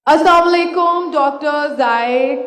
Assalamu alaikum, Dr. Zaid.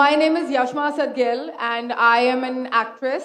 My name is Yashma Sadgil and I am an actress.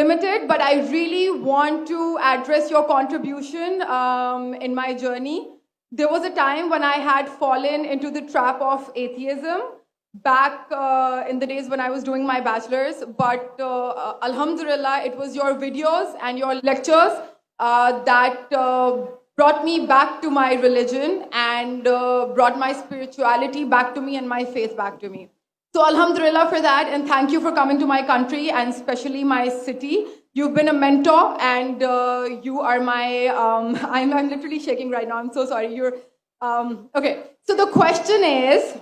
limited, but I really want to address your contribution in my journey. There was a time when I had fallen into the trap of atheism back in the days when I was doing my bachelor's, but alhamdulillah, it was your videos and your lectures that brought me back to my religion and brought my spirituality back to me and my faith back to me. So alhamdulillah for that, and thank you for coming to my country and especially my city. You've been a mentor and you are my, I'm literally shaking right now, I'm so sorry. Okay, so the question is,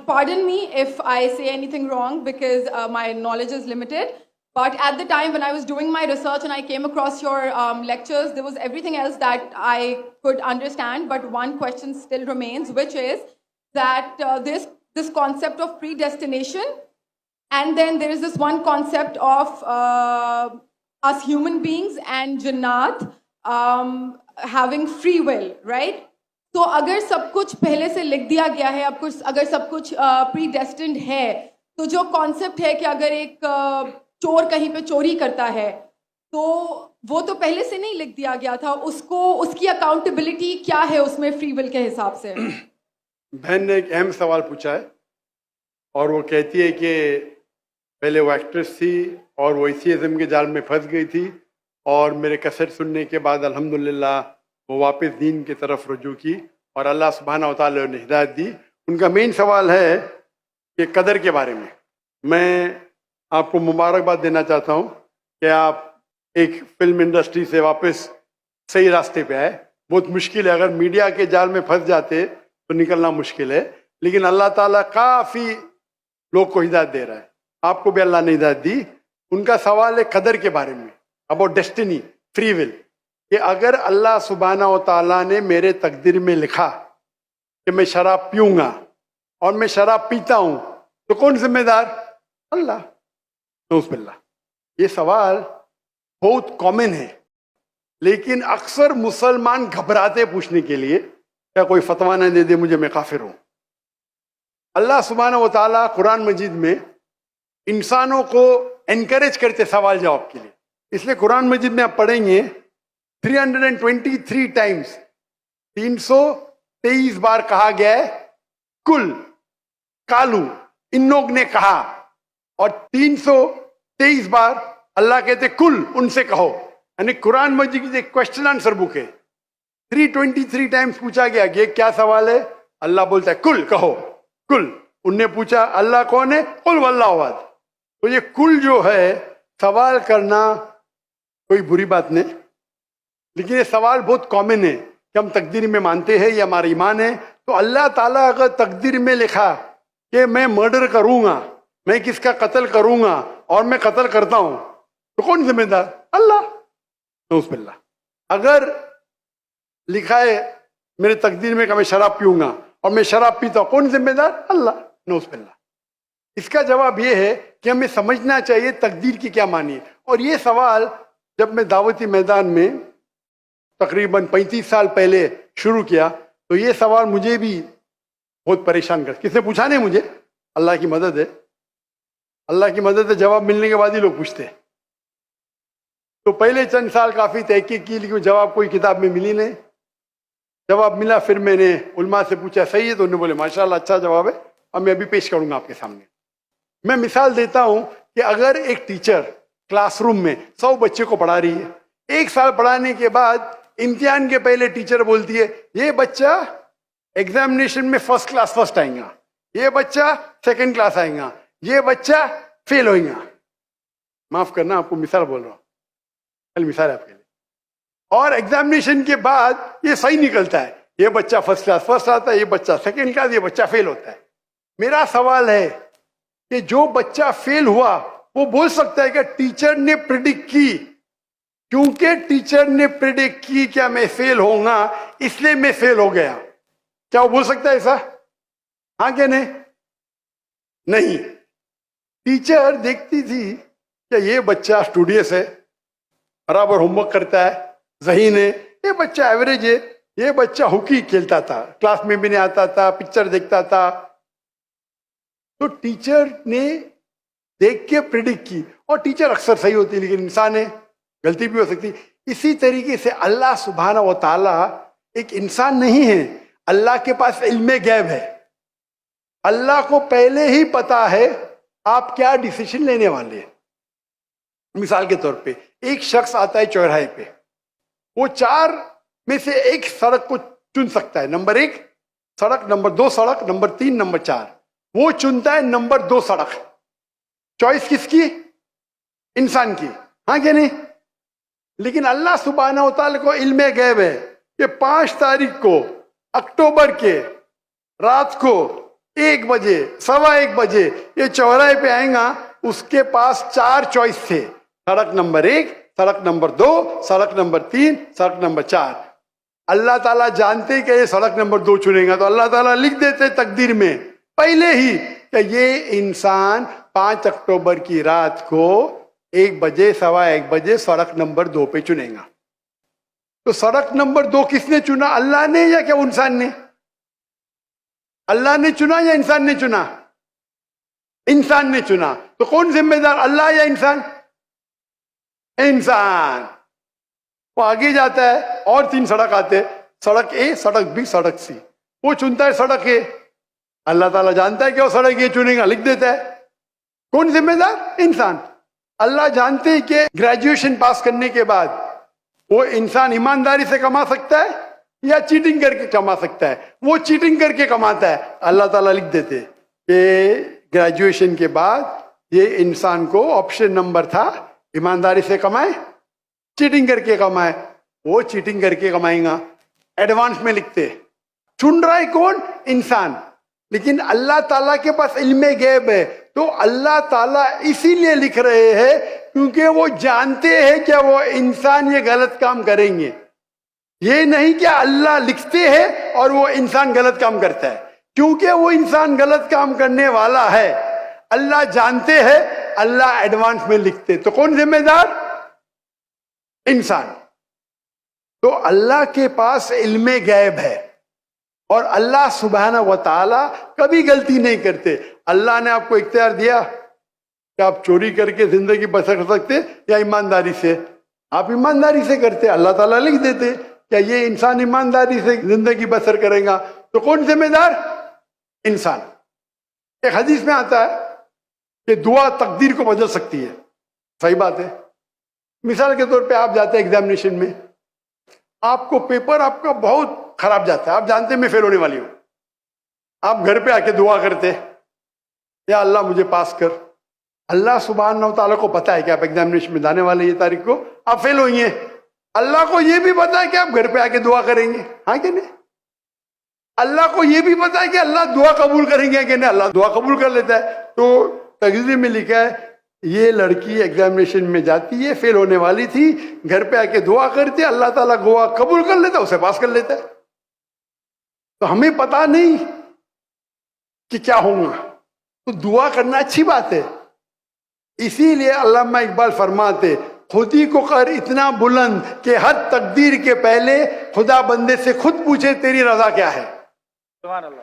pardon me if I say anything wrong because my knowledge is limited. But at the time when I was doing my research and I came across your lectures, there was everything else that I could understand. But one question still remains, which is that this concept of predestination, and then there is this one concept of us human beings and Jannat having free will, right? تو اگر سب کچھ پہلے سے لکھ دیا گیا ہے, اگر سب کچھ پری-ڈیسٹنڈ ہے, تو جو کانسیپٹ ہے کہ اگر ایک چور کہیں پہ چوری کرتا ہے تو وہ تو پہلے سے نہیں لکھ دیا گیا تھا, اس کی اکاؤنٹیبلٹی کیا ہے اس میں فری ول کے حساب سے؟ بہن نے ایک اہم سوال پوچھا ہے اور وہ کہتی ہے کہ پہلے وہ ایکٹریس تھی اور وہ ایتھیزم کے جال میں پھنس گئی تھی اور میرے کیسٹ سننے کے بعد الحمدللہ وہ واپس دین کی طرف رجوع کی اور اللہ سبحانہ و تعالیٰ نے ہدایت دی. ان کا مین سوال ہے کہ قدر کے بارے میں. میں آپ کو مبارکباد دینا چاہتا ہوں کہ آپ ایک فلم انڈسٹری سے واپس صحیح راستے پہ آئے. بہت مشکل ہے, اگر میڈیا کے جال میں پھنس جاتے تو نکلنا مشکل ہے, لیکن اللہ تعالیٰ کافی لوگ کو ہدایت دے رہا ہے. آپ کو بھی اللہ نے ہدایت دی. ان کا سوال ہے قدر کے بارے میں, اباؤٹ ڈیسٹینی, فری ول, کہ اگر اللہ سبحانہ و تعالیٰ نے میرے تقدیر میں لکھا کہ میں شراب پیوں گا اور میں شراب پیتا ہوں تو کون ذمہ دار؟ اللہ. نعوذ باللہ. یہ سوال بہت کامن ہے, لیکن اکثر مسلمان گھبراتے پوچھنے کے لیے کیا کوئی فتویٰ نہ دے دے مجھے, میں کافر ہوں. اللہ سبحانہ و تعالیٰ قرآن مجید میں انسانوں کو انکریج کرتے سوال جواب کے لیے. اس لیے قرآن مجید میں آپ پڑھیں گے 323 ٹائمز, 323 بار کہا گیا ہے کل, کالو, ان لوگ نے کہا, اور 323 بار اللہ کہتے کل, ان سے کہو. یعنی قرآن مجید کی ایک کوشچن آنسر بک ہے. 323 ٹائمز پوچھا گیا کہ کیا سوال ہے, اللہ بولتا ہے کل, کہو کل. ان نے پوچھا اللہ کون ہے, قل واللہ احد. تو یہ کل جو ہے سوال کرنا کوئی بری بات نہیں, لیکن یہ سوال بہت کامن ہے کہ ہم تقدیر میں مانتے ہیں, یہ ہمارا ایمان ہے. تو اللہ تعالیٰ اگر تقدیر میں لکھا کہ میں مرڈر کروں گا, میں کس کا قتل کروں گا اور میں قتل کرتا ہوں, تو کون ذمہ دار؟ اللہ. نعوذ باللہ. اگر لکھا ہے میرے تقدیر میں کہ میں شراب پیوں گا اور میں شراب پیتا ہوں, کون ذمہ دار؟ اللہ. نعوذ باللہ. اس کا جواب یہ ہے کہ ہمیں سمجھنا چاہیے تقدیر کی کیا معنی ہے. اور یہ سوال جب میں دعوتی میدان میں تقریباً 35 سال پہلے شروع کیا تو یہ سوال مجھے بھی بہت پریشان کر. کس نے پوچھا نہیں مجھے, اللہ کی مدد ہے, اللہ کی مدد ہے, جواب ملنے کے بعد ہی لوگ پوچھتے ہیں. تو پہلے چند سال کافی تحقیق کی, لیکن جواب کوئی کتاب میں ملی نہیں. جواب ملا, پھر میں نے علماء سے پوچھا صحیح ہے, تو انہوں نے بولے ماشاءاللہ اچھا جواب ہے, اور میں ابھی پیش کروں گا آپ کے سامنے. میں مثال دیتا ہوں کہ اگر ایک ٹیچر کلاس روم میں 100 بچے کو پڑھا رہی ہے, 1 سال پڑھانے کے بعد امتحان کے پہلے ٹیچر بولتی ہے یہ بچہ ایگزامینیشن میں فرسٹ کلاس فرسٹ آئیں گا, یہ بچہ سیکنڈ کلاس آئیں گا, یہ بچہ فیل ہوئیں گا. معاف کرنا, آپ کو مثال بول رہا ہوں, کل مثال ہے آپ کے لیے. اور ایگزامینیشن کے بعد یہ صحیح نکلتا ہے, یہ بچہ فرسٹ کلاس فرسٹ آتا ہے, یہ بچہ سیکنڈ کلاس, یہ بچہ فیل ہوتا ہے. میرا سوال ہے کہ جو بچہ فیل ہوا وہ بول سکتا ہے کہ ٹیچر نے پریڈکٹ کی, کیونکہ ٹیچر نے پریڈکٹ کی کیا میں فیل ہوں گا اس لیے میں فیل ہو گیا. کیا وہ بول سکتا ہے ایسا؟ ہاں کہ نہیں؟ نہیں. ٹیچر دیکھتی تھی کہ یہ بچہ اسٹوڈیس ہے, برابر ہوم ورک کرتا ہے, ذہین ہے, یہ بچہ ایوریج ہے, یہ بچہ ہاکی کھیلتا تھا, کلاس میں بھی نہیں آتا تھا, پکچر دیکھتا تھا. تو ٹیچر نے دیکھ کے پریڈکٹ کی, اور ٹیچر اکثر صحیح ہوتی ہے لیکن انسان ہے, غلطی بھی ہو سکتی. اسی طریقے سے اللہ سبحانہ و تعالیٰ ایک انسان نہیں ہے, اللہ کے پاس علم غیب ہے. اللہ کو پہلے ہی پتا ہے آپ کیا ڈیسیشن لینے والے ہیں. مثال کے طور پہ ایک شخص آتا ہے چوراہے پہ, وہ 4 میں سے ایک سڑک کو چن سکتا ہے, نمبر 1 سڑک, نمبر 2 سڑک, نمبر 3, نمبر 4. وہ چنتا ہے نمبر 2 سڑک. چوائس کس کی؟ انسان کی, ہاں کہ نہیں؟ لیکن اللہ سبحانہ و تعالیٰ کو علم غیب ہے کہ 5 تاریخ کو اکتوبر کے رات کو 1 بجے 1:15 بجے یہ چوراہے پہ آئیں گا. اس کے پاس 4 چوائس تھے, سڑک نمبر 1, سڑک نمبر 2, سڑک نمبر 3, سڑک نمبر 4. اللہ تعالیٰ جانتے کہ یہ سڑک نمبر 2 چنے گا, تو اللہ تعالیٰ لکھ دیتے تقدیر میں پہلے ہی کہ یہ انسان 5 اکتوبر کی رات کو 1 بجے 1:15 بجے سڑک نمبر 2 پہ چنے گا. تو سڑک نمبر 2 کس نے چنا, اللہ نے یا کیا انسان نے؟ اللہ نے چنا یا انسان نے چنا؟ انسان نے چنا. تو کون ذمہ دار, اللہ یا انسان؟ انسان. وہ آگے جاتا ہے اور 3 سڑک آتے, سڑک اے, سڑک بی, سڑک سی. وہ چنتا ہے سڑک اے, اللہ تعالیٰ جانتا ہے کہ وہ سڑک یہ چنے گا, لکھ دیتا ہے. کون ذمہ دار؟ انسان. اللہ جانتے ہیں کہ گریجویشن پاس کرنے کے بعد وہ انسان ایمانداری سے کما سکتا ہے یا چیٹنگ کر کے کما سکتا ہے. وہ چیٹنگ کر کے کماتا ہے, اللہ تعالیٰ لکھ دیتے کہ گریجویشن کے بعد یہ انسان کو آپشن نمبر تھا ایمانداری سے کمائے, چیٹنگ کر کے کمائے. وہ چیٹنگ کر کے کمائیں گا, ایڈوانس میں لکھتے. چن رہا ہے کون؟ انسان. لیکن اللہ تعالیٰ کے پاس علم غیب ہے, تو اللہ تعالیٰ اسی لیے لکھ رہے ہیں کیونکہ وہ جانتے ہیں کہ وہ انسان یہ غلط کام کریں گے. یہ نہیں کہ اللہ لکھتے ہیں اور وہ انسان غلط کام کرتا ہے, کیونکہ وہ انسان غلط کام کرنے والا ہے. اللہ جانتے ہیں, اللہ ایڈوانس میں لکھتے. تو کون ذمہ دار؟ انسان. تو اللہ کے پاس علم غیب ہے, اور اللہ سبحانہ و تعالی کبھی غلطی نہیں کرتے. اللہ نے آپ کو اختیار دیا کہ آپ چوری کر کے زندگی بسر کر سکتے یا ایمانداری سے. آپ ایمانداری سے کرتے, اللہ تعالیٰ لکھ دیتے کہ یہ انسان ایمانداری سے زندگی بسر کرے گا. تو کون ذمہ دار؟ انسان. ایک حدیث میں آتا ہے کہ دعا تقدیر کو بدل سکتی ہے. صحیح بات ہے. مثال کے طور پہ آپ جاتے ہیں ایگزامینیشن میں, آپ کو پیپر آپ کا بہت خراب جاتا ہے, آپ جانتے ہیں میں فیل ہونے والی ہوں. آپ گھر پہ آ کے دعا کرتے, یا اللہ مجھے پاس کر. اللہ سبحانہ و تعالیٰ کو پتا ہے کہ آپ ایگزامینیشن میں جانے والے یہ تاریخ کو آپ فیل ہوئی ہیں. اللہ کو یہ بھی پتا ہے کہ آپ گھر پہ آ کے دعا کریں گے, ہاں کہ نہیں؟ اللہ کو یہ بھی پتا ہے کہ اللہ دعا قبول کریں گے کہ نہیں, اللہ دعا قبول کر لیتا ہے. تو تقریر میں لکھا ہے یہ لڑکی ایگزامینیشن میں جاتی ہے, فیل ہونے والی تھی, گھر پہ آ کے دعا کرتی, اللہ تعالیٰ دعا قبول کر لیتا, اسے پاس کر لیتا ہے. تو ہمیں پتا نہیں کہ کیا ہوگا, تو دعا کرنا اچھی بات ہے. اسی لیے علامہ اقبال فرماتے خودی کو کر اتنا بلند کہ ہر تقدیر کے پہلے خدا بندے سے خود پوچھے تیری رضا کیا ہے. سبحان اللہ.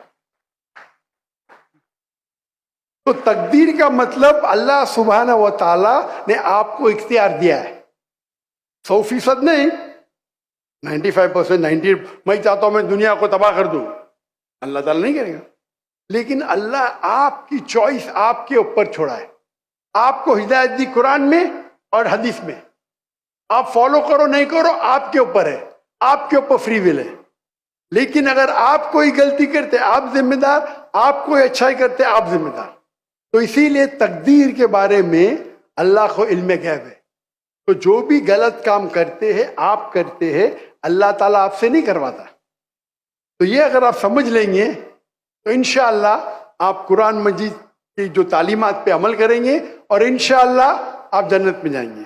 تو تقدیر کا مطلب اللہ سبحانہ و تعالیٰ نے آپ کو اختیار دیا ہے, 100% نہیں, 95%, 90. میں چاہتا ہوں میں دنیا کو تباہ کر دوں, اللہ تعالیٰ نہیں کرے گا. لیکن اللہ آپ کی چوائس آپ کے اوپر چھوڑا ہے. آپ کو ہدایت دی قرآن میں اور حدیث میں, آپ فالو کرو نہیں کرو آپ کے اوپر ہے, آپ کے اوپر فری ول ہے. لیکن اگر آپ کوئی غلطی کرتے آپ ذمہ دار, آپ کوئی اچھائی کرتے آپ ذمہ دار. تو اسی لیے تقدیر کے بارے میں اللہ کو علم غیب ہے. تو جو بھی غلط کام کرتے ہیں آپ کرتے ہیں, اللہ تعالیٰ آپ سے نہیں کرواتا. تو یہ اگر آپ سمجھ لیں گے تو انشاءاللہ آپ قرآن مجید کی جو تعلیمات پہ عمل کریں گے اور انشاءاللہ آپ جنت میں جائیں گے.